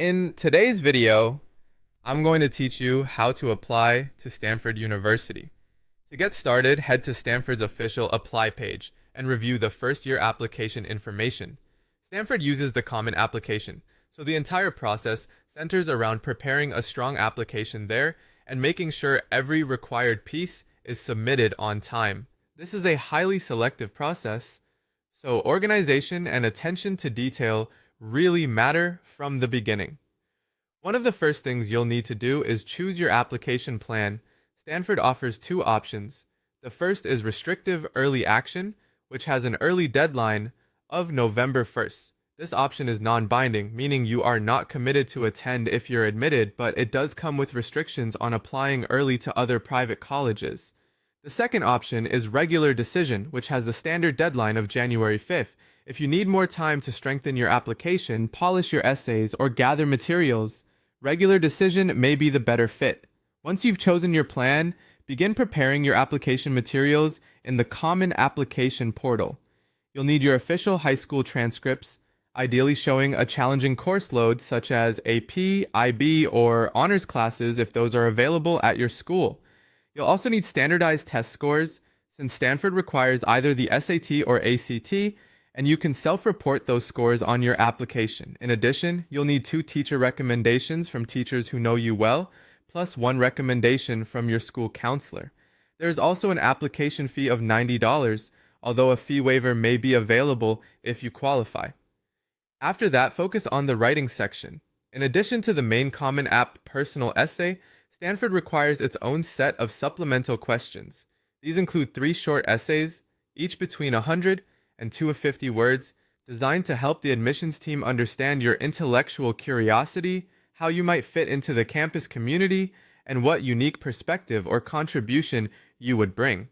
In today's video, I'm going to teach you how to apply to Stanford University. To get started, head to Stanford's official Apply page and review the first-year application information. Stanford uses the Common Application, so the entire process centers around preparing a strong application there and making sure every required piece is submitted on time. This is a highly selective process, so organization and attention to detail really matter from the beginning. One of the first things you'll need to do is choose your application plan. Stanford offers two options. The first is Restrictive Early Action, which has an early deadline of November 1st. This option is non-binding, meaning you are not committed to attend if you're admitted, but it does come with restrictions on applying early to other private colleges. The second option is Regular Decision, which has the standard deadline of January 5th. If you need more time to strengthen your application, polish your essays, or gather materials, Regular Decision may be the better fit. Once you've chosen your plan, begin preparing your application materials in the Common Application portal. You'll need your official high school transcripts, ideally showing a challenging course load such as AP, IB, or honors classes if those are available at your school. You'll also need standardized test scores, since Stanford requires either the SAT or ACT, and you can self-report those scores on your application. In addition, you'll need 2 teacher recommendations from teachers who know you well, plus 1 recommendation from your school counselor. There is also an application fee of $90, although a fee waiver may be available if you qualify. After that, focus on the writing section. In addition to the main Common App personal essay, Stanford requires its own set of supplemental questions. These include 3 short essays, each between 100 and 250 words, designed to help the admissions team understand your intellectual curiosity, how you might fit into the campus community, and what unique perspective or contribution you would bring.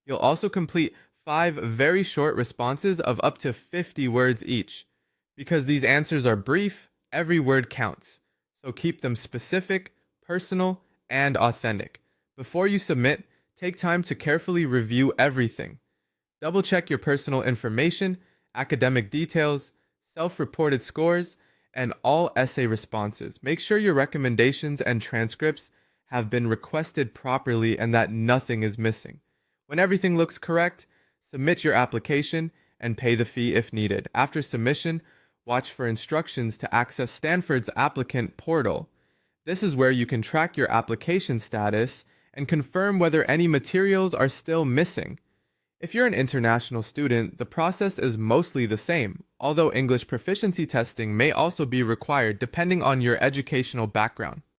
You'll also complete 5 very short responses of up to 50 words each. Because these answers are brief, every word counts, so keep them specific, personal, and authentic. Before you submit, take time to carefully review everything. Double-check your personal information, academic details, self-reported scores, and all essay responses. Make sure your recommendations and transcripts have been requested properly and that nothing is missing. When everything looks correct, submit your application and pay the fee if needed. After submission, watch for instructions to access Stanford's applicant portal. This is where you can track your application status and confirm whether any materials are still missing. If you're an international student, the process is mostly the same, although English proficiency testing may also be required depending on your educational background.